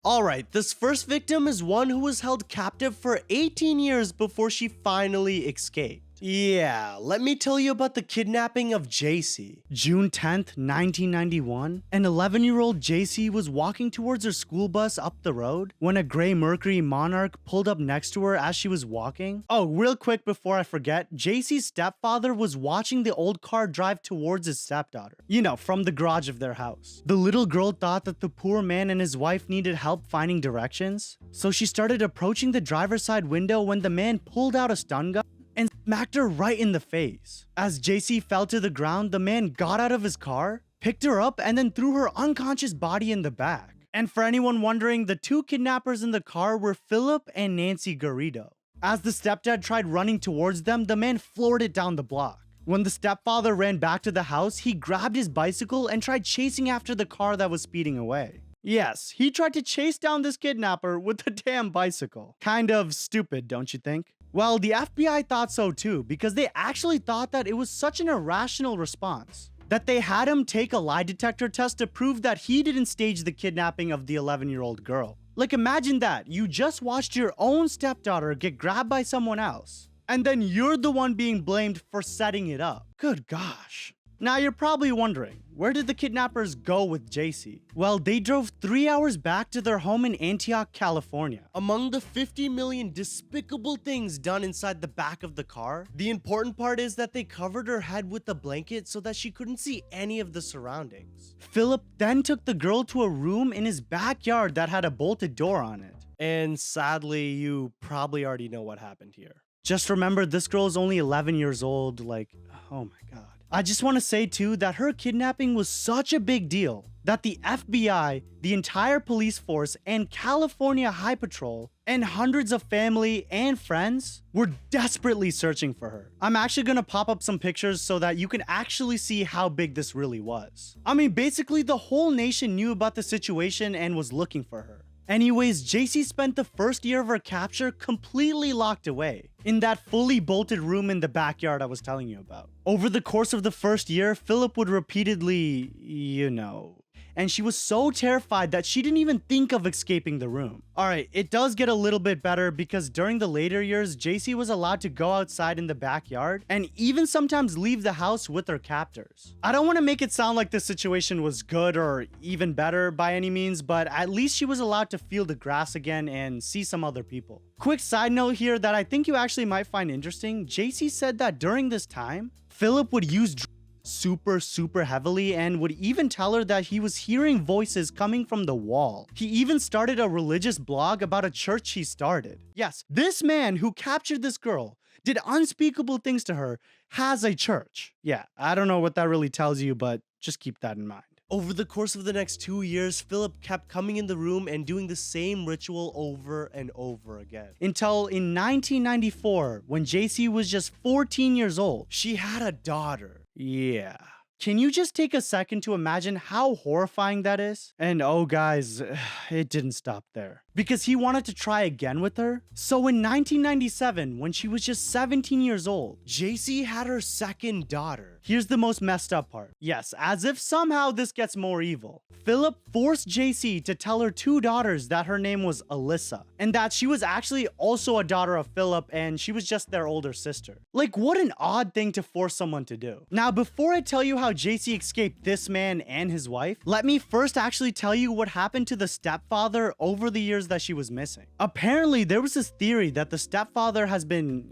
Alright, this first victim is one who was held captive for 18 years before she finally escaped. Yeah, let me tell you about the kidnapping of JC. June 10th, 1991, an 11-year-old JC was walking towards her school bus up the road when a gray Mercury Monarch pulled up next to her as she was walking. Oh, real quick before I forget, JC's stepfather was watching the old car drive towards his stepdaughter, you know, from the garage of their house. The little girl thought that the poor man and his wife needed help finding directions, so she started approaching the driver's side window when the man pulled out a stun gun and smacked her right in the face. As JC fell to the ground, the man got out of his car, picked her up, and then threw her unconscious body in the back. And for anyone wondering, the two kidnappers in the car were Philip and Nancy Garrido. As the stepdad tried running towards them, the man floored it down the block. When the stepfather ran back to the house, he grabbed his bicycle and tried chasing after the car that was speeding away. Yes, he tried to chase down this kidnapper with the damn bicycle. Kind of stupid, don't you think? Well, the FBI thought so too, because they actually thought that it was such an irrational response that they had him take a lie detector test to prove that he didn't stage the kidnapping of the 11-year-old girl. Like, imagine that, you just watched your own stepdaughter get grabbed by someone else, and then you're the one being blamed for setting it up. Good gosh. Now you're probably wondering, where did the kidnappers go with JC? Well, they drove 3 hours back to their home in Antioch, California. Among the 50 million despicable things done inside the back of the car, the important part is that they covered her head with a blanket so that she couldn't see any of the surroundings. Philip then took the girl to a room in his backyard that had a bolted door on it. And sadly, you probably already know what happened here. Just remember, this girl is only 11 years old, like, oh my god. I just want to say too that her kidnapping was such a big deal that the FBI, the entire police force, and California High Patrol, and hundreds of family and friends were desperately searching for her. I'm actually gonna pop up some pictures so that you can actually see how big this really was. I mean, basically the whole nation knew about the situation and was looking for her. Anyways, JC spent the first year of her capture completely locked away in that fully bolted room in the backyard I was telling you about. Over the course of the first year, Philip would repeatedly, and she was so terrified that she didn't even think of escaping the room. Alright, it does get a little bit better because during the later years, JC was allowed to go outside in the backyard and even sometimes leave the house with her captors. I don't want to make it sound like this situation was good or even better by any means, but at least she was allowed to feel the grass again and see some other people. Quick side note here that I think you actually might find interesting, JC said that during this time, Philip would use super heavily and would even tell her that he was hearing voices coming from the wall. He even started a religious blog about a church he started. Yes, this man who captured this girl, did unspeakable things to her, has a church. Yeah, I don't know what that really tells you, but just keep that in mind. Over the course of the next 2 years, Philip kept coming in the room and doing the same ritual over and over again. Until in 1994, when JC was just 14 years old, she had a daughter. Yeah. Can you just take a second to imagine how horrifying that is? And oh guys, it didn't stop there. Because he wanted to try again with her. So in 1997, when she was just 17 years old, JC had her second daughter. Here's the most messed up part. Yes, as if somehow this gets more evil. Philip forced JC to tell her two daughters that her name was Alyssa, and that she was actually also a daughter of Philip and she was just their older sister. Like, what an odd thing to force someone to do. Now, before I tell you how JC escaped this man and his wife, let me first actually tell you what happened to the stepfather over the years that she was missing. Apparently, there was this theory that the stepfather has been,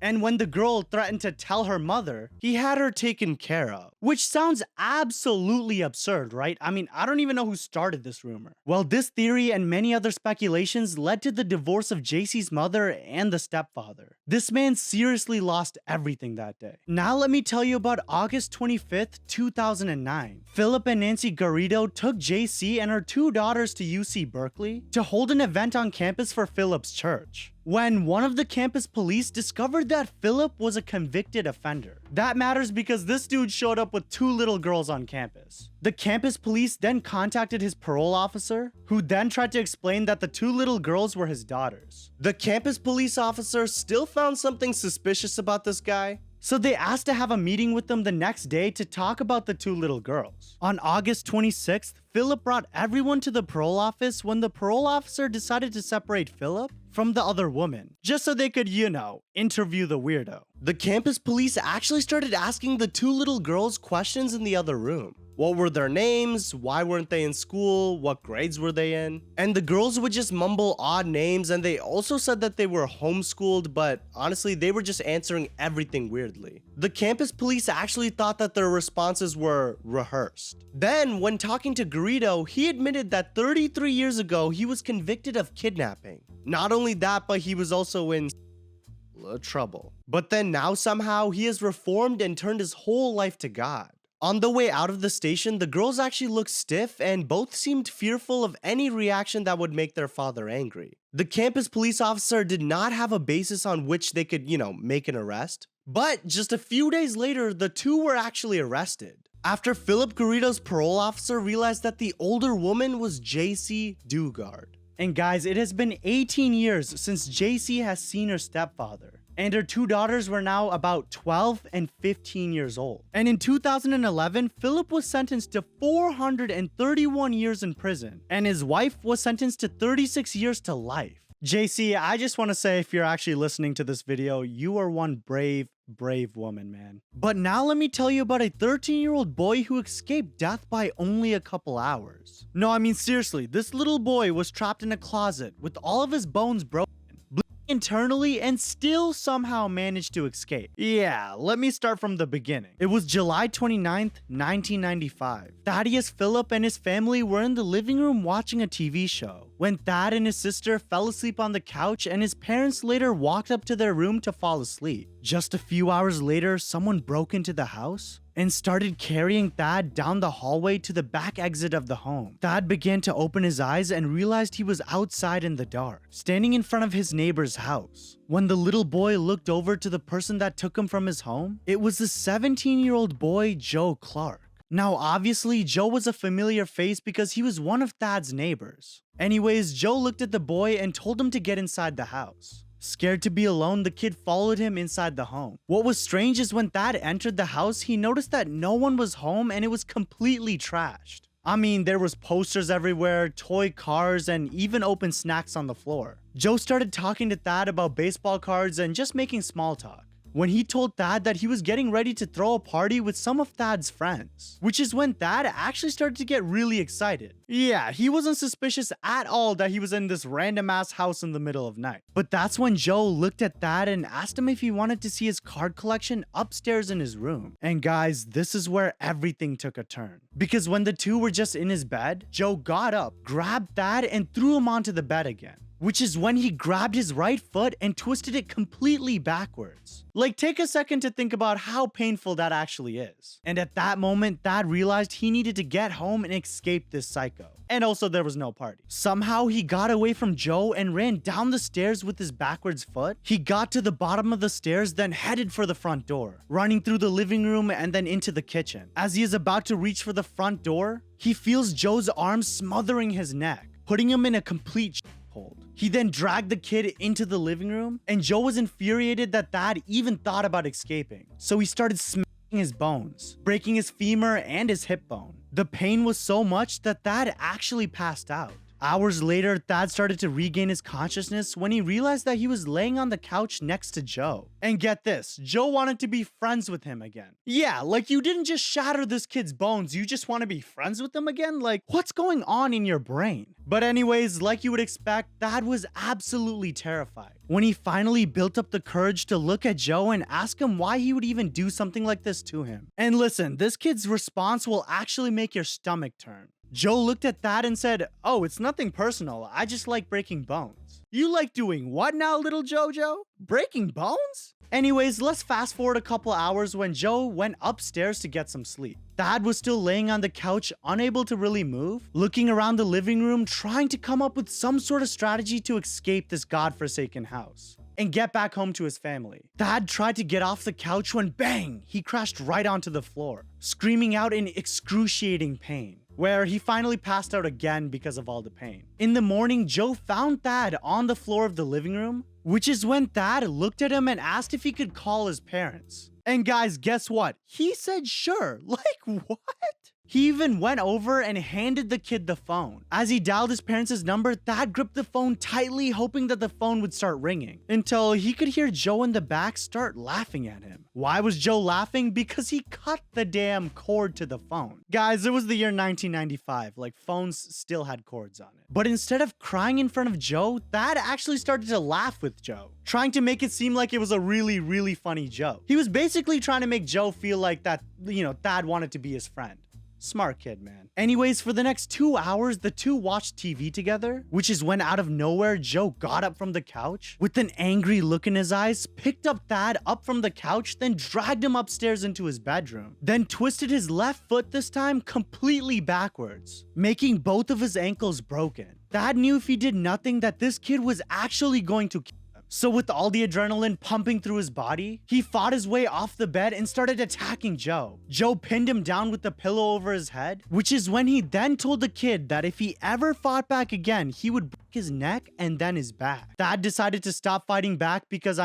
and when the girl threatened to tell her mother, he had her taken care of. Which sounds absolutely absurd, right? I mean, I don't even know who started this rumor. Well, this theory and many other speculations led to the divorce of JC's mother and the stepfather. This man seriously lost everything that day. Now let me tell you about August 25th, 2009. Philip and Nancy Garrido took JC and her two daughters to UC Berkeley to hold an event on campus for Philip's church, when one of the campus police discovered that Philip was a convicted offender. That matters because this dude showed up with two little girls on campus. The campus police then contacted his parole officer, who then tried to explain that the two little girls were his daughters. The campus police officer still found something suspicious about this guy, So they asked to have a meeting with them the next day to talk about the two little girls. On August 26th, Philip brought everyone to the parole office when the parole officer decided to separate Philip from the other woman, just so they could, interview the weirdo. The campus police actually started asking the two little girls questions in the other room. What were their names? Why weren't they in school? What grades were they in? And the girls would just mumble odd names, and they also said that they were homeschooled, but honestly, they were just answering everything weirdly. The campus police actually thought that their responses were rehearsed. Then, when talking to Garrido, he admitted that 33 years ago, he was convicted of kidnapping. Not only that, but he was also in trouble. But then now somehow, he has reformed and turned his whole life to God. On the way out of the station, the girls actually looked stiff and both seemed fearful of any reaction that would make their father angry. The campus police officer did not have a basis on which they could, make an arrest. But just a few days later, the two were actually arrested. After Philip Garrido's parole officer realized that the older woman was JC Dugard. And guys, it has been 18 years since JC has seen her stepfather. And her two daughters were now about 12 and 15 years old. And in 2011, Philip was sentenced to 431 years in prison, and his wife was sentenced to 36 years to life. JC, I just want to say, if you're actually listening to this video, you are one brave woman, man. But now let me tell you about a 13-year-old boy who escaped death by only a couple hours. No, I mean seriously, this little boy was trapped in a closet with all of his bones broken internally and still somehow managed to escape. Yeah, let me start from the beginning. It was July 29th, 1995. Thaddeus Philip and his family were in the living room watching a TV show when Thad and his sister fell asleep on the couch, and his parents later walked up to their room to fall asleep. Just a few hours later, someone broke into the house and started carrying Thad down the hallway to the back exit of the home. Thad began to open his eyes and realized he was outside in the dark, standing in front of his neighbor's house. When the little boy looked over to the person that took him from his home, it was the 17-year-old boy, Joe Clark. Now, obviously, Joe was a familiar face because he was one of Thad's neighbors. Anyways, Joe looked at the boy and told him to get inside the house. Scared to be alone, the kid followed him inside the home. What was strange is when Thad entered the house, he noticed that no one was home and it was completely trashed. I mean, there was posters everywhere, toy cars, and even open snacks on the floor. Joe started talking to Thad about baseball cards and just making small talk, when he told Thad that he was getting ready to throw a party with some of Thad's friends, which is when Thad actually started to get really excited. Yeah, he wasn't suspicious at all that he was in this random ass house in the middle of night. But that's when Joe looked at Thad and asked him if he wanted to see his card collection upstairs in his room. And guys, this is where everything took a turn. Because when the two were just in his bed, Joe got up, grabbed Thad, and threw him onto the bed again. Which is when he grabbed his right foot and twisted it completely backwards. Like, take a second to think about how painful that actually is. And at that moment, Thad realized he needed to get home and escape this psycho. And also, there was no party. Somehow, he got away from Joe and ran down the stairs with his backwards foot. He got to the bottom of the stairs, then headed for the front door, running through the living room and then into the kitchen. As he is about to reach for the front door, he feels Joe's arms smothering his neck, putting him in a complete hold. He then dragged the kid into the living room, and Joe was infuriated that Thad even thought about escaping. So he started smashing his bones, breaking his femur and his hip bone. The pain was so much that Thad actually passed out. Hours later, Thad started to regain his consciousness when he realized that he was laying on the couch next to Joe. And get this, Joe wanted to be friends with him again. Yeah, like you didn't just shatter this kid's bones, you just want to be friends with him again? Like, what's going on in your brain? But anyways, like you would expect, Thad was absolutely terrified when he finally built up the courage to look at Joe and ask him why he would even do something like this to him. And listen, this kid's response will actually make your stomach turn. Joe looked at Thad and said, "Oh, it's nothing personal. I just like breaking bones." You like doing what now, little Jojo? Breaking bones? Anyways, let's fast forward a couple hours when Joe went upstairs to get some sleep. Thad was still laying on the couch, unable to really move, looking around the living room, trying to come up with some sort of strategy to escape this godforsaken house and get back home to his family. Thad tried to get off the couch when bang, he crashed right onto the floor, screaming out in excruciating pain. where he finally passed out again because of all the pain. In the morning, Joe found Thad on the floor of the living room, which is when Thad looked at him and asked if he could call his parents. And guys, guess what? He said sure. Like, what? He even went over and handed the kid the phone. As he dialed his parents' number, Thad gripped the phone tightly, hoping that the phone would start ringing, until he could hear Joe in the back start laughing at him. Why was Joe laughing? Because he cut the damn cord to the phone. Guys, it was the year 1995, like phones still had cords on it. But instead of crying in front of Joe, Thad actually started to laugh with Joe, trying to make it seem like it was a really funny joke. He was basically trying to make Joe feel like that, Thad wanted to be his friend. Smart kid, man. Anyways, for the next 2 hours, the two watched TV together, which is when out of nowhere, Joe got up from the couch with an angry look in his eyes, picked up Thad up from the couch, then dragged him upstairs into his bedroom, then twisted his left foot this time completely backwards, making both of his ankles broken. Thad knew if he did nothing that this kid was actually going to kill him. So with all the adrenaline pumping through his body, he fought his way off the bed and started attacking Joe. Joe pinned him down with the pillow over his head, which is when he then told the kid that if he ever fought back again, he would break his neck and then his back. Thad decided to stop fighting back because,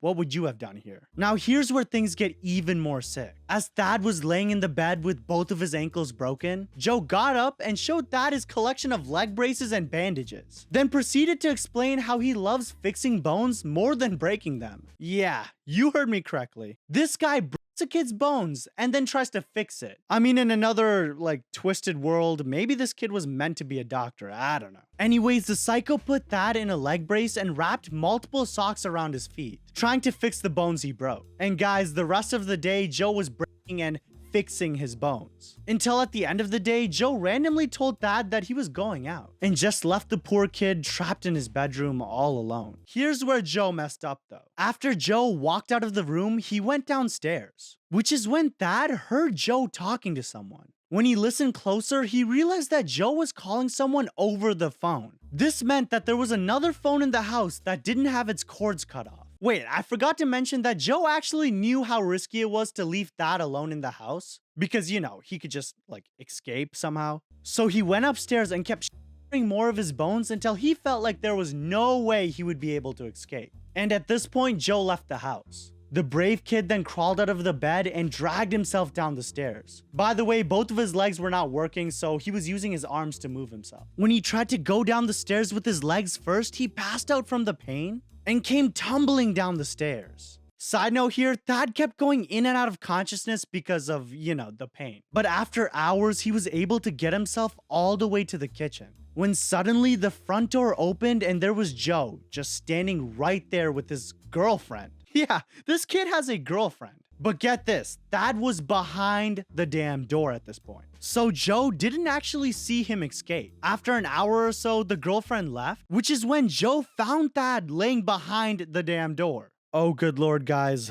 what would you have done here? Now here's where things get even more sick. As Thad was laying in the bed with both of his ankles broken, Joe got up and showed Thad his collection of leg braces and bandages, then proceeded to explain how he loves fixing bones more than breaking them. Yeah, you heard me correctly. This guy breaks a kid's bones and then tries to fix it. In another, twisted world, maybe this kid was meant to be a doctor. I don't know. Anyways, the psycho put Thad in a leg brace and wrapped multiple socks around his feet, trying to fix the bones he broke. And guys, the rest of the day, Joe was breaking and fixing his bones. Until at the end of the day, Joe randomly told Thad that he was going out and just left the poor kid trapped in his bedroom all alone. Here's where Joe messed up though. After Joe walked out of the room, he went downstairs, which is when Thad heard Joe talking to someone. When he listened closer, he realized that Joe was calling someone over the phone. This meant that there was another phone in the house that didn't have its cords cut off. Wait, I forgot to mention that Joe actually knew how risky it was to leave Thad alone in the house because, he could just, escape somehow. So he went upstairs and kept shattering more of his bones until he felt like there was no way he would be able to escape. And at this point, Joe left the house. The brave kid then crawled out of the bed and dragged himself down the stairs. By the way, both of his legs were not working, so he was using his arms to move himself. When he tried to go down the stairs with his legs first, he passed out from the pain and came tumbling down the stairs. Side note here, Thad kept going in and out of consciousness because of, the pain. But after hours, he was able to get himself all the way to the kitchen, when suddenly the front door opened and there was Joe just standing right there with his girlfriend. Yeah, this kid has a girlfriend. But get this, Thad was behind the damn door at this point. So Joe didn't actually see him escape. After an hour or so, the girlfriend left, which is when Joe found Thad laying behind the damn door. Oh, good Lord, guys.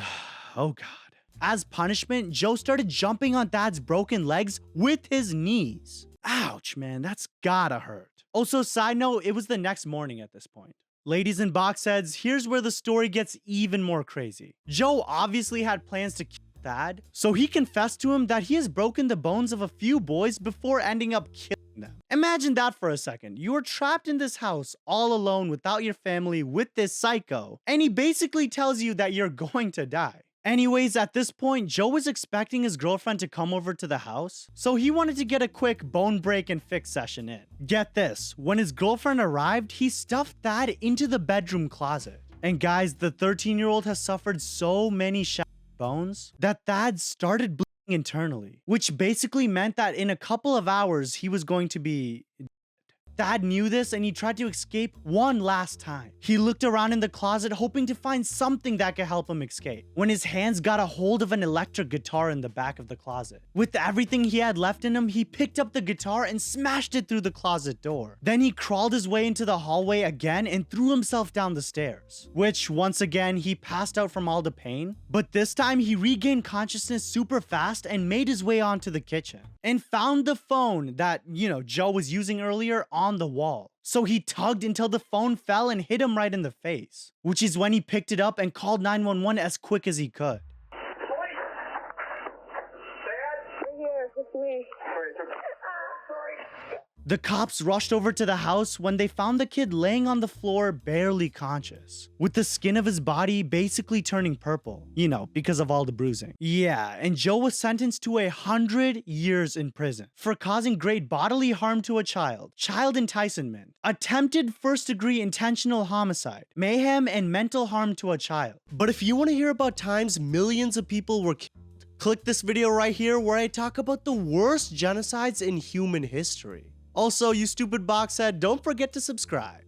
Oh, God. As punishment, Joe started jumping on Thad's broken legs with his knees. Ouch, man, that's gotta hurt. Also, side note, it was the next morning at this point. Ladies in box heads, here's where the story gets even more crazy. Joe obviously had plans to kill Thad, so he confessed to him that he has broken the bones of a few boys before ending up killing them. Imagine that for a second. You are trapped in this house all alone without your family with this psycho, and he basically tells you that you're going to die. Anyways, at this point, Joe was expecting his girlfriend to come over to the house, so he wanted to get a quick bone break and fix session in. Get this, when his girlfriend arrived, he stuffed Thad into the bedroom closet. And guys, the 13-year-old has suffered so many shattered bones that Thad started bleeding internally, which basically meant that in a couple of hours, he was going to be Thad knew this and he tried to escape one last time. He looked around in the closet hoping to find something that could help him escape, when his hands got a hold of an electric guitar in the back of the closet. With everything he had left in him, he picked up the guitar and smashed it through the closet door. Then he crawled his way into the hallway again and threw himself down the stairs, which once again he passed out from all the pain, but this time he regained consciousness super fast and made his way onto the kitchen and found the phone that, Joe was using earlier on the wall. So he tugged until the phone fell and hit him right in the face, which is when he picked it up and called 911 as quick as he could. Police! Dad? Right here, it's me. The cops rushed over to the house when they found the kid laying on the floor barely conscious, with the skin of his body basically turning purple, because of all the bruising. Yeah, and Joe was sentenced to 100 years in prison for causing great bodily harm to a child enticement, attempted first-degree intentional homicide, mayhem, and mental harm to a child. But if you want to hear about times millions of people were killed, click this video right here where I talk about the worst genocides in human history. Also, you stupid boxhead, don't forget to subscribe.